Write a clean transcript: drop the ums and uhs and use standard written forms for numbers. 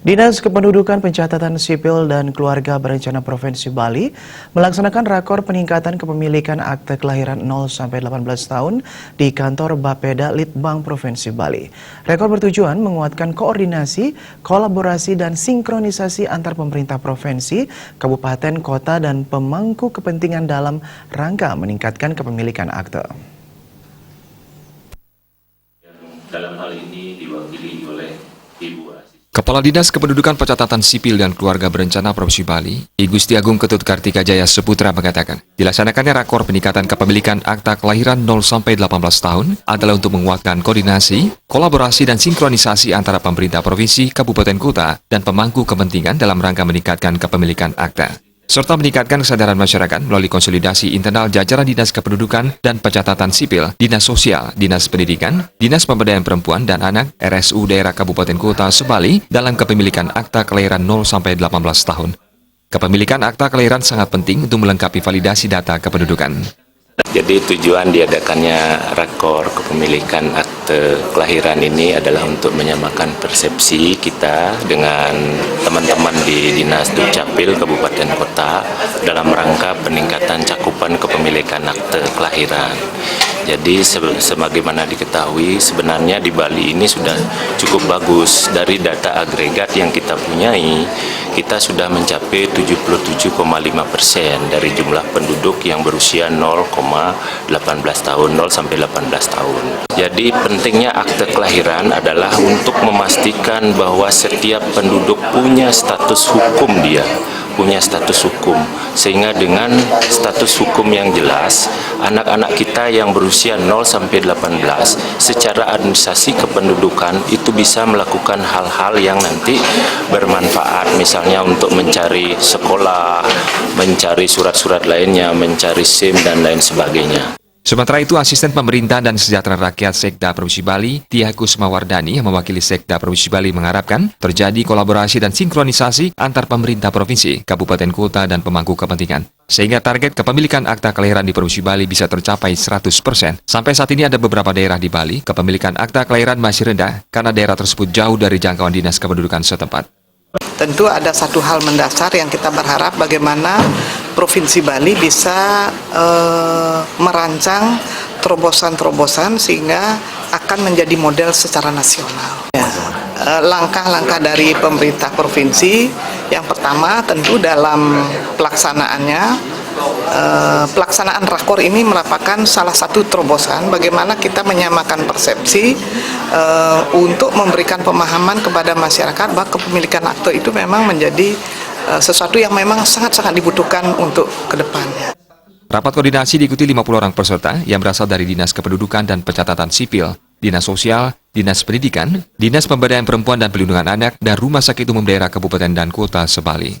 Dinas Kependudukan Pencatatan Sipil dan Keluarga Berencana Provinsi Bali melaksanakan rakor peningkatan kepemilikan akte kelahiran 0-18 tahun di kantor Bapeda Litbang Provinsi Bali. Rekor bertujuan menguatkan koordinasi, kolaborasi, dan sinkronisasi antar pemerintah provinsi, kabupaten, kota, dan pemangku kepentingan dalam rangka meningkatkan kepemilikan akte. Dalam hal ini diwakili oleh Ibu Kepala Dinas Kependudukan Pencatatan Sipil dan Keluarga Berencana Provinsi Bali, I Gusti Agung Ketut Kartika Jaya Seputra mengatakan, dilaksanakannya rakor peningkatan kepemilikan akta kelahiran 0-18 tahun adalah untuk menguatkan koordinasi, kolaborasi dan sinkronisasi antara pemerintah provinsi, kabupaten kota, dan pemangku kepentingan dalam rangka meningkatkan kepemilikan akta, serta meningkatkan kesadaran masyarakat melalui konsolidasi internal jajaran Dinas Kependudukan dan Pencatatan Sipil, Dinas Sosial, Dinas Pendidikan, Dinas Pemberdayaan Perempuan dan Anak, RSU Daerah Kabupaten Kota Sebali dalam kepemilikan akta kelahiran 0-18 tahun. Kepemilikan akta kelahiran sangat penting untuk melengkapi validasi data kependudukan. Jadi tujuan diadakannya rakor kepemilikan akte kelahiran ini adalah untuk menyamakan persepsi kita dengan teman-teman di Dinas Dukcapil Kabupaten Kota dalam rangka peningkatan cakupan kepemilikan akte kelahiran. Jadi sebagaimana diketahui sebenarnya di Bali ini sudah cukup bagus. Dari data agregat yang kita punyai, kita sudah mencapai 77,5% dari jumlah penduduk yang berusia 0,18 tahun, 0-18 tahun. Jadi pentingnya akte kelahiran adalah untuk memastikan bahwa setiap penduduk punya status hukum sehingga dengan status hukum yang jelas, anak-anak kita yang berusia 0-18 secara administrasi kependudukan itu bisa melakukan hal-hal yang nanti bermanfaat, misalnya untuk mencari sekolah, mencari surat-surat lainnya, mencari SIM dan lain sebagainya. Sementara itu, Asisten Pemerintah dan Kesejahteraan Rakyat Sekda Provinsi Bali, Tia Kusmawardani yang mewakili Sekda Provinsi Bali mengharapkan terjadi kolaborasi dan sinkronisasi antar pemerintah provinsi, kabupaten kota, dan pemangku kepentingan, sehingga target kepemilikan akta kelahiran di Provinsi Bali bisa tercapai 100%. Sampai saat ini ada beberapa daerah di Bali, kepemilikan akta kelahiran masih rendah karena daerah tersebut jauh dari jangkauan Dinas Kependudukan setempat. Tentu ada satu hal mendasar yang kita berharap bagaimana Provinsi Bali bisa merancang terobosan-terobosan sehingga akan menjadi model secara nasional. Langkah-langkah dari pemerintah provinsi, yang pertama tentu dalam pelaksanaan rakor ini merupakan salah satu terobosan bagaimana kita menyamakan persepsi untuk memberikan pemahaman kepada masyarakat bahwa kepemilikan akte itu memang menjadi sesuatu yang memang sangat-sangat dibutuhkan untuk ke depannya. Rapat koordinasi diikuti 50 orang peserta yang berasal dari Dinas Kependudukan dan Pencatatan Sipil, Dinas Sosial, Dinas Pendidikan, Dinas Pemberdayaan Perempuan dan Pelindungan Anak, dan Rumah Sakit Umum Daerah Kabupaten dan Kota Sebali.